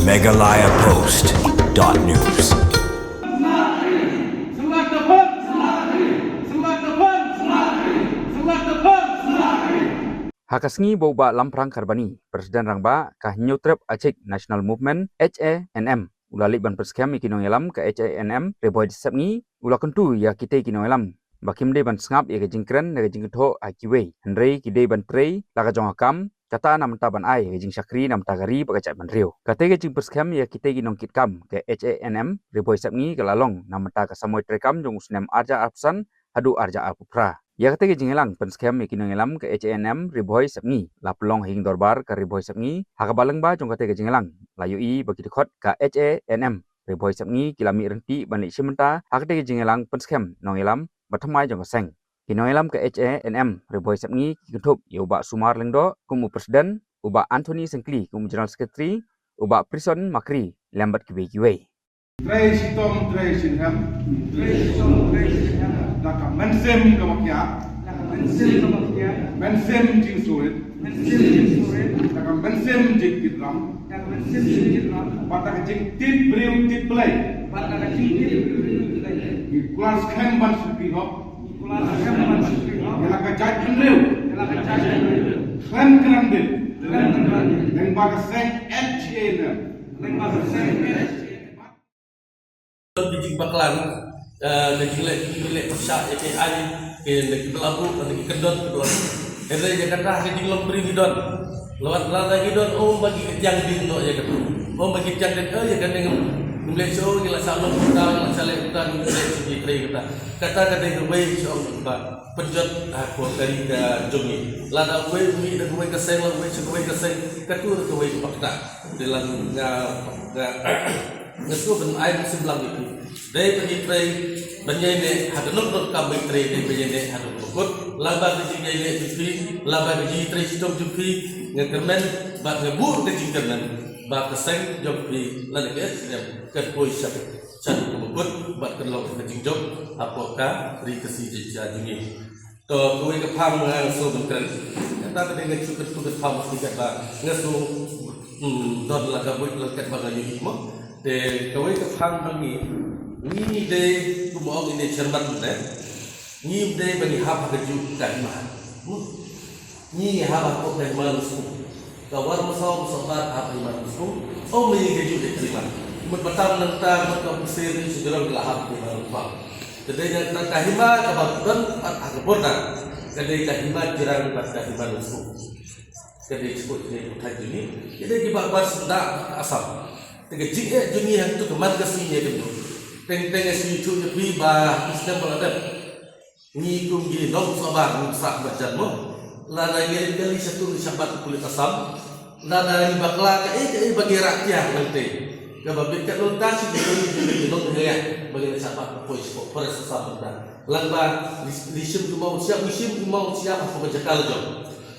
megalayapost.news. Hakasngi boba lamprang karbani Presiden Rangba kah nyutrep acik National Movement HANM ulalik ban perskem ikinong elam ke HANM reboy disapngi ula kentu ya kite kinong elam bakim de ban sngap ya jingkren ya jingtho akiwe hendrei kide ban trei laga jong akam kata nam ta ban ai ya jing sakri nam ta gari bagacak ban riu kate jing perskem ya kite kinong kitkam ke HANM reboy sapngi galalong nam ta ka samoy trekam jong usnem arja apsan hadu arja apupra. Ya kata jingelang penskem ikinong elam ke HNM riboy sapngi lapelong hing dorbar ke riboy sapngi hakabaleng ba jong kata jingelang layu i bagi dekot ke HNM riboy sapngi kilami renti balik simenta hakate jingelang penskem nong elam batamai jong seng kinong elam ke HNM riboy sapngi kitup yoba sumar lengdo kumu presiden uba Anthony Sengkli kumu general secretary uba Prison Makri lambat kiwe Tray sitom tray sinham laka mensem kamakya mensem jing surit laka mensem jing kitram bataka jing tit brew tit play kelas kem ban supi hop laka jaj penrew klan kran bil dan baka seng Dijing baklan, dijing lek persak, jadi ali, lagi belabu, lagi kedon, kedon. Jadi Jakarta dijing lombri gidon, lewat lada gidon, bagi kejang din do ya kan, bagi kejang din, ya kan dengan Malaysia gila salon kita, gila saleh kita, gila citra kita. Kata itu baik soal penjat aku dari jongi, lada baik umi dan baik keseng, baik keseng, katur baik fakta dalam ngesu ben ai sebelang itu dari penyitrei benjene hadu nukut kambai trei dari benjene hadu nukut laba kejine jupi laba kejine sitom jupi ngekermen bat ngebur kejingkermen bat keseng jupi lalu ke kerpoi satu satu nukut bat kerlok kejingjok apakah ri kesi jajungi to kowe kepang ngaso bengken kata tadi ngesu kepang sedikit ba ngesu don laga buat lekat bagayu mo de kawai ke phang bangi ni de kumong ini cermat ne ni de bani hab ha ju kan ma ni hab ko kan ma su kawar masaw sabat hab iman su o me ge ju de terima mut batam nang ta mut ka pusir ni segera lahap ni ma pa tede nang kahima ka badan at borda tede kahima jirang bat kahima su tede sebut ni utajuni tede di babar senda asam Tega jika dunia itu kemana kesini itu, teng situ jadi bah Islam berada, ni kum gini dong sabar musak bacanmu, lada ini kali satu sahabat kulit asam, lada ini bakla bagi rakyat nanti, kalau bikin lontas itu dong dia bagi sahabat pois polis asam berada, lada lisim tu mau siap aku berjakal jom,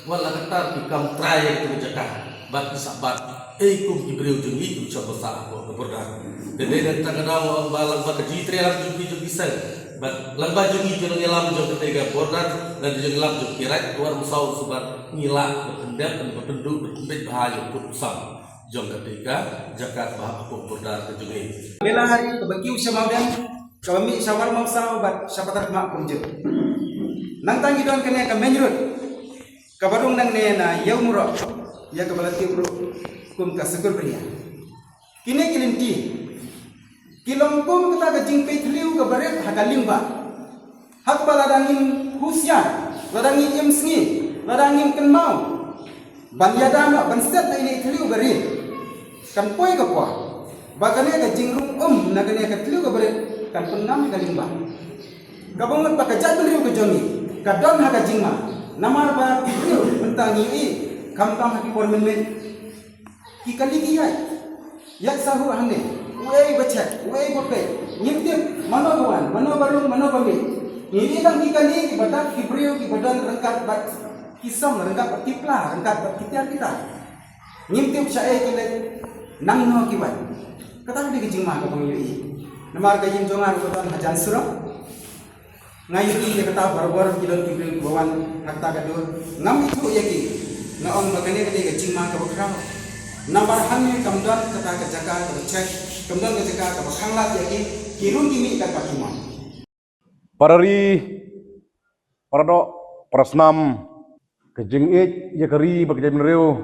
walau kata pikam try itu berjakal, bagi sahabat kum ibreu jungi tu coba sah ko berdan dede dan takadau balang ba kejitri alam jungi sel bat lamba jungi jono ngelam jo ketega bordan dan jo ngelam jo kirat luar musau subat ngila berendam dan bertenduk bertembet bahaya pun usam jom ketika jakat bah ko bordan ke jungi bela hari bagi usama dan kami sawar mau sahabat sapatar mak kumje nang tangi don kene ka menjurut kabarung nang ne na yaumuro ya kabalati bro kum ka sekur bria kini kilinti kilompum kita ka jingpe tliu ka baret hakaling ba hak baladangin husya ladangin imsngi ladangin kenmau ban yadama ban set na ini tliu baret kan poi ka kwa bagane ka jingrung nagane ka tliu ka baret kan pennam ka lingba gabongot ba ka jat tliu ka jongi ka don haka jingma namar ba tliu mentangi i kamtam haki pormen kikali kiyai yak sahu hane wei bacak wei bope nyimtim mano kawan mano barung mano kami ini kan kikali badak kibriu ki badan rengkat bat kisam rengkat bat kipla rengkat bat kitiar kita nyimtim syae kile nang no kiwan kata di kijing mah ka pangyui namar ka jinjongan kotan hajan surah ngayu ki kata barbar kilon kibriu bawan hakta gadur ngam itu yaki naon magane ka di kijing mah ka bakrao Nambarhan ni kamdan kata kejaka kecek, kamdan kejaka kebakanglat yaki kirun kimi dan bakimam. Parari paradok prasnam kejengit ya keri bagi menreu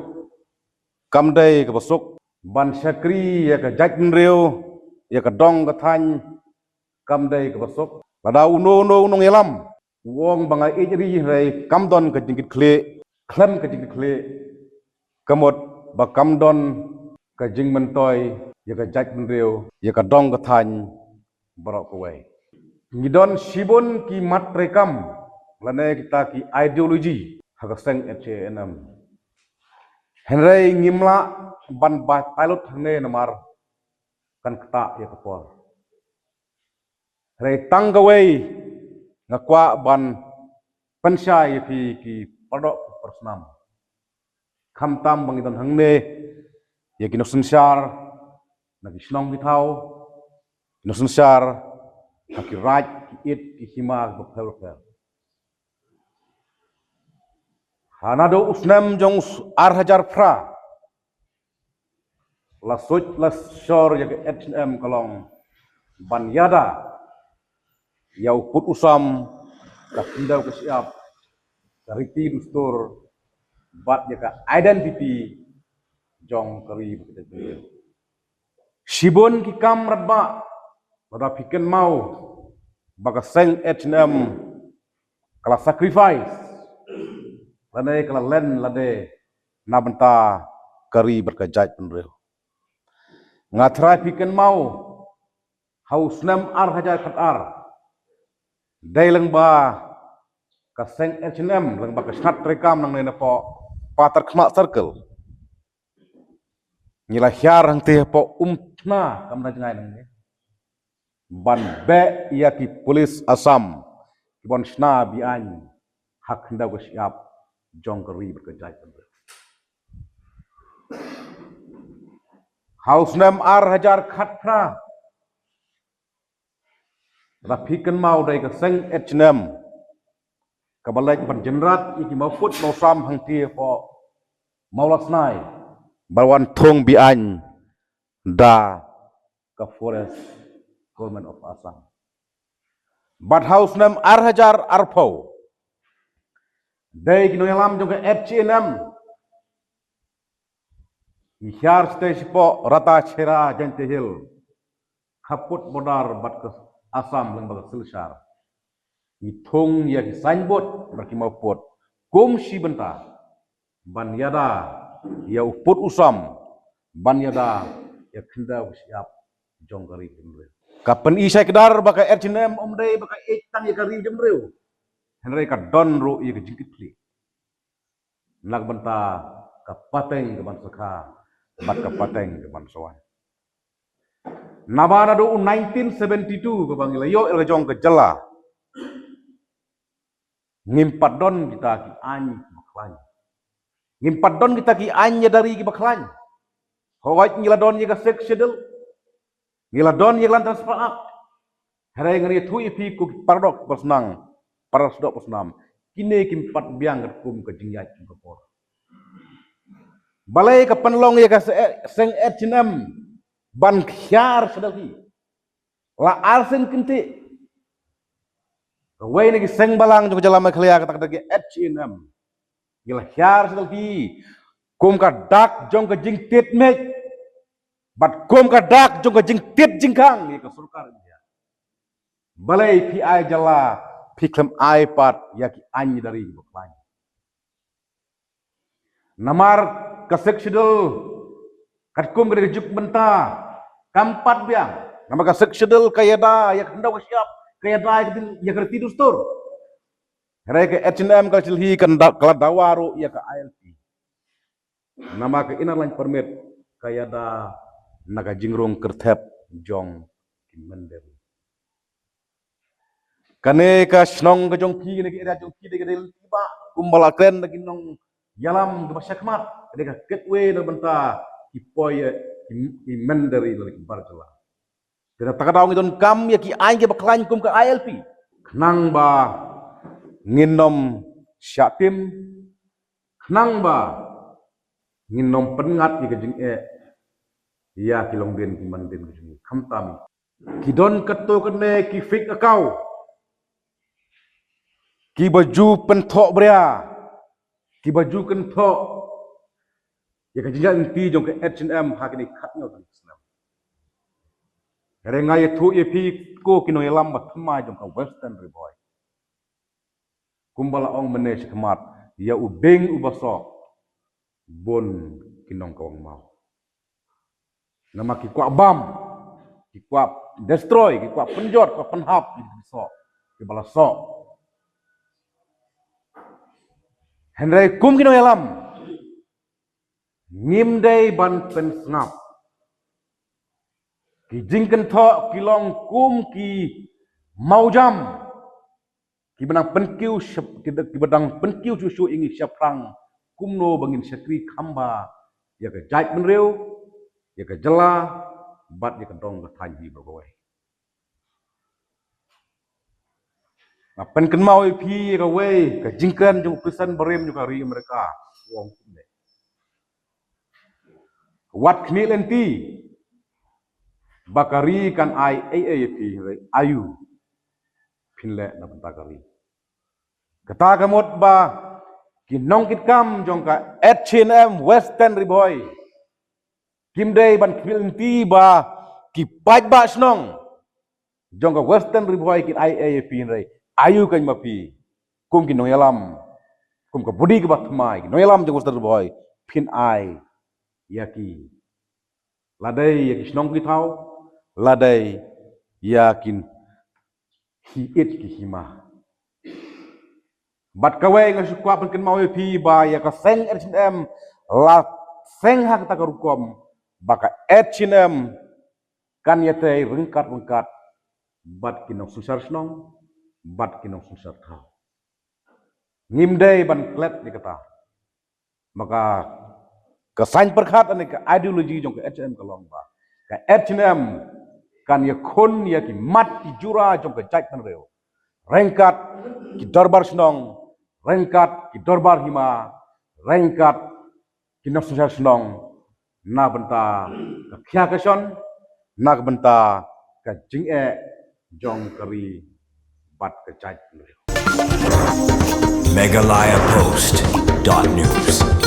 kamdai ke besok ban syakri ya ke jaj menreu ya ke dong ke than kamdai ke besok pada uno unong yelam wong bangai ejri rai kamdon ke jengit kle klan ke jengit kle kamot ba kamdon ke jeng mentoy ya ke jaj menreu ya ke dong ke than barok kuai ngidon sibon ki mat rekam lane kita ki ideologi hagaseng HNM Henry ngimla ban ba pilot hne namar kan kata ya kapor Henry tanggawai ngakwa ban pensai ki padok persnam khamtam bangidon hangne ya ki nosensyar nagi snong bitau nosensyar Haki raj, ki it, ki hima, ki pel. Hanado usnam jong arhajar pra. La such la shor ya ke H&M kalong ban yada. Yau put usam, ka kindau ke siap. Kariti dustur, bat ya ka identity jong kari begitu. Shibon ki kam radba. Pada pikir mau baga seng H&M kala sacrifice lane kala len lade na benta kari berkajat penreu ngatra pikir mau haus nem ar hajar khatar dai leng ba ka seng H&M leng ba ka snat rekam nang ne po patar khma circle ngila hyar hang te po umtna kam na jangai nang ne ban be ia ki polis Assam kibon sna bian hak hendak siap jong keri berkejai Haus nem ar hajar khatra rafikan mau dai ke seng H&M kabalai ban jenrat iki mau put mau sam hang tie po mau lasnai balwan thong bian da ke forest Government of Assam. But house nem arhajar arpau. Dai kino yalam juga H&M. Ihyar stage po rata chera jante hill. Kaput bodar bat ke Assam lembaga silshar. Ithong ya ki signboard berki mau pot. Kum si benta. Ban yada ya uput usam. Ban yada ya kenda siap jongkari kemre. Kapan isai kedar baka H&M omdai baka etang ya kari jemreu. Henry ka don ro ya jingkit kli. Nak benta ka pateng ke ban sakha, bat ka pateng ke ban sawan. Nabana do 1972 ke bangila yo el jong ke jela. Ngimpat don kita ki any baklan. Ngimpat don kita ki anya dari ki baklan. Hawait ngila don ya ka sexual Ngila don yang lantas paak. Hari ngeri tu ipi ku paradok persnang. Parasdok persnam. Kini kimpat biang kum ke jingyat ke por. Balai ke penlong ya ke seng H&M. Ban khyar sedalki. La arsen kinti. Kawai nagi seng balang juga jalan makhlaya kata kata H&M. Gila khyar sedalki. Kum ka dak jong ke jing tit mek. Bat kum kadak jong jing tit jingkang ni ke surkar dia. Balai pi ai jala pi klem iPad ya ki anyi dari baklan. Namar ke seksidul kat kum ke juk benta kampat biang. Nama ke seksidul kayada ya hendak siap kayada ya kerti dustur. Hare ke H&M kal cilhi kan kala dawaru ya ke ILP. Nama ke inarlan permit kayada naga jingrong kertep jong kimender. Kane ka snong ka jong ki ne ka jong ki de ka tiba kumbala kren na kinong yalam ka masyakmat de ka ketwe na benta ipoy kimenderi la barjala. Dena takadaw ngidon kam ya ki aing ke baklan kum ka ILP. Nang ba nginom syatim nang ba ngin nom pengat ye kajing ya kilong den ki man den kajing kham tami ki don kato kene ki fake account ki baju penthok bria ki baju kenthok ye kajing inti jong ke H&M hakini khatnyo kan Islam renga ye thu ye pi ko kino yelam bathma jong ka western riboy kumbala ong mene sikmat ya ubeng ubasok bon kinong kawang mau nama ki kwa bam ki kwa destroy ki kwa penjot kwa penhap ki so ki bala so henry kum kino yalam ngim dei ban pen snap ki jingken tho ki long kum ki mau jam ki benang penkiu ki bedang penkiu susu ingi syafrang kumno bangin syakri khamba ya ke jait menreu ya ke jela bat ya ke dong ke tanji bergawai na pen ken mau pi ke we ke jingkan jung pesan berem juga ri mereka wong kumne wat kni lenti bakari kan ai pi ayu pinle na bentakari kata kamot ba kinong kit kam jong ka H&M Western Riboy kim day ban kvilenti ba ki paj ba snong jong ka Western Riboy kit pin rai ayu kan mapi kum kinong yalam kum ka budi ka batmai kinong yalam jong Western Riboy pin ai yaki ladai yaki snong ki thau ladai yakin hi it ki hima bat kawai ngasih kuat penken mau pi ba ya ka seng H&M la seng hak ta karukom baka H&M kan ya tei rengkat bat kinong susar snong bat kinong susar thau ngimdei ban klet ni kata maka ka sain perkhat ani ka ideologi jong ka H&M kalong ba ka H&M kan ya khon ya ki mat ki jura jong ka jait kan reu rengkat ki darbar snong rengkat ki dorbar hima rengkat ki nafsusar snong na benta ka khya kason na benta ka jing jong kari bat ka jait Meghalaya Post.news